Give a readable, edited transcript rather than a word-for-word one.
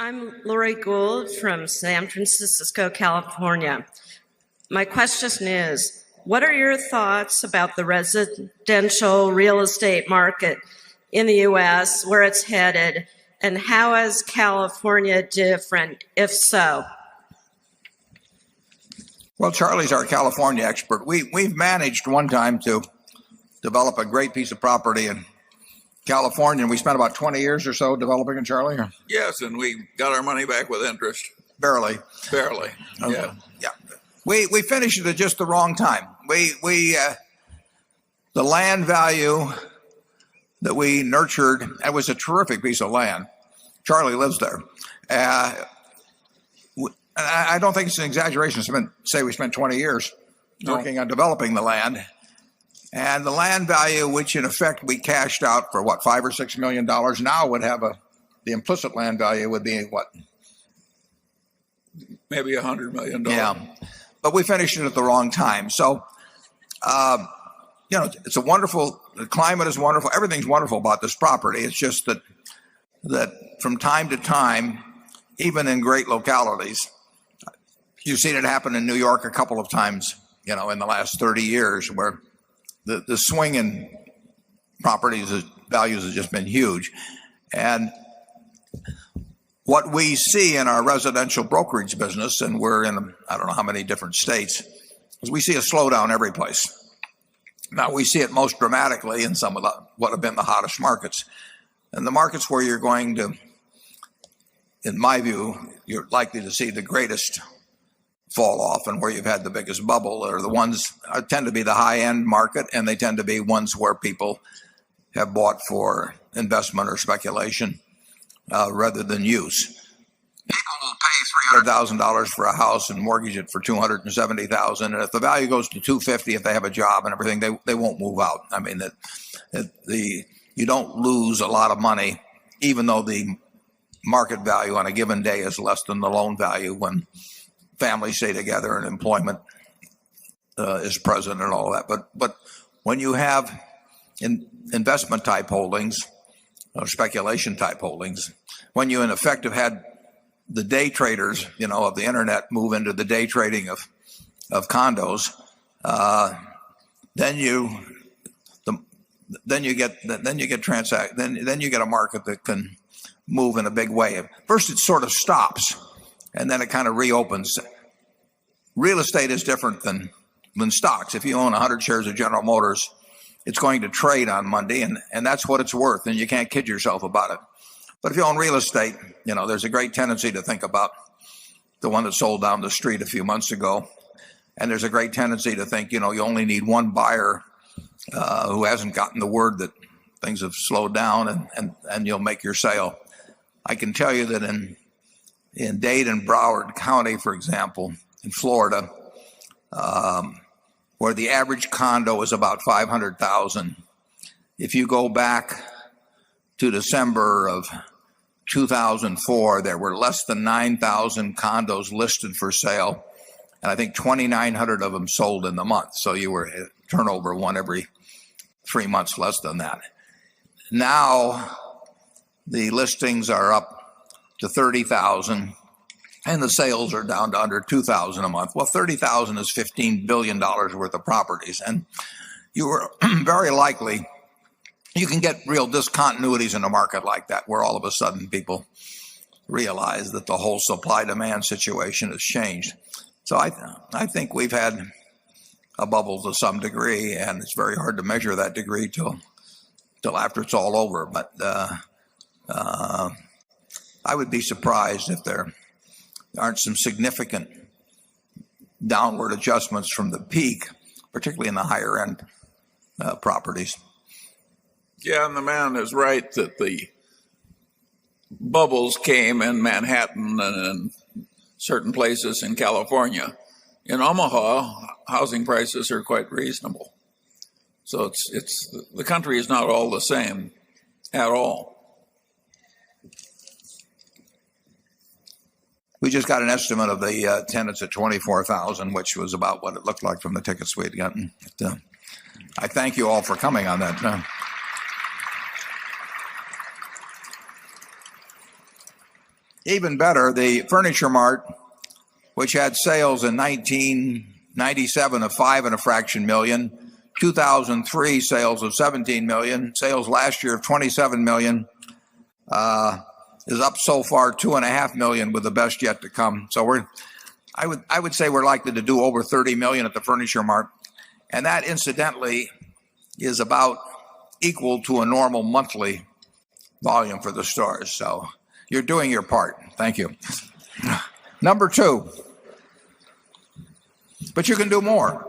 I'm Lori Gould from San Francisco, California. My question is, what are your thoughts about the residential real estate market in the U.S., where it's headed, and how is California different, if so? Well, Charlie's our California expert. We've managed one time to develop a great piece of property in California, and we spent about 20 years or so developing it, Charlie? Yes, and we got our money back with interest. Barely. Barely. Yeah. Yeah. We finished it at just the wrong time. The land value that we nurtured, it was a terrific piece of land. Charlie lives there. I don't think it's an exaggeration to say we spent 20 years working on developing the land. And the land value, which in effect we cashed out for what, $5 or $6 million, now would have the implicit land value would be what? Maybe $100 million. Yeah, but we finished it at the wrong time. So, it's a wonderful. The climate is wonderful. Everything's wonderful about this property. It's just that from time to time, even in great localities, you've seen it happen in New York a couple of times. In the last 30 years, where the swing in properties values has just been huge. And what we see in our residential brokerage business, and we're in I don't know how many different states, is we see a slowdown every place. Now, we see it most dramatically in some of what have been the hottest markets. And the markets where you're going to, in my view, you're likely to see the greatest fall off and where you've had the biggest bubble are the ones tend to be the high end market, and they tend to be ones where people have bought for investment or speculation rather than use. People will pay $300,000 for a house and mortgage it for $270,000, and if the value goes to $250,000, if they have a job and everything, they won't move out. I mean you don't lose a lot of money, even though the market value on a given day is less than the loan value when families stay together and employment is present and all that. But when you have investment type holdings or speculation type holdings, when you in effect have had the day traders, of the internet move into the day trading of condos, then you get a market that can move in a big way. First, it sort of stops, and then it kind of reopens. Real estate is different than stocks. If you own 100 shares of General Motors, it's going to trade on Monday, and that's what it's worth, and you can't kid yourself about it. But if you own real estate, there's a great tendency to think about the one that sold down the street a few months ago, and there's a great tendency to think, you only need one buyer who hasn't gotten the word that things have slowed down, and you'll make your sale. I can tell you that in Dade and Broward County, for example, in Florida, where the average condo is about $500,000. If you go back to December of 2004, there were less than 9,000 condos listed for sale, and I think 2,900 of them sold in the month. So you were turnover one every 3 months, less than that. Now the listings are up to 30,000. And the sales are down to under 2,000 a month. Well, 30,000 is $15 billion worth of properties. And you were very likely, you can get real discontinuities in a market like that, where all of a sudden people realize that the whole supply-demand situation has changed. So I think we've had a bubble to some degree, and it's very hard to measure that degree till after it's all over. But I would be surprised if there aren't some significant downward adjustments from the peak, particularly in the higher end properties. Yeah, and the man is right that the bubbles came in Manhattan and in certain places in California. In Omaha, housing prices are quite reasonable. So it's the country is not all the same at all. We just got an estimate of the tenants at 24,000, which was about what it looked like from the tickets we had gotten. I thank you all for coming on that. Even better, the Furniture Mart, which had sales in 1997 of 5 and a fraction million, 2003 sales of 17 million, sales last year of 27 million, is up so far 2.5 million, with the best yet to come. So I would say we're likely to do over 30 million at the Furniture Mart, and that incidentally is about equal to a normal monthly volume for the stores. So you're doing your part. Thank you. Number 2. But you can do more.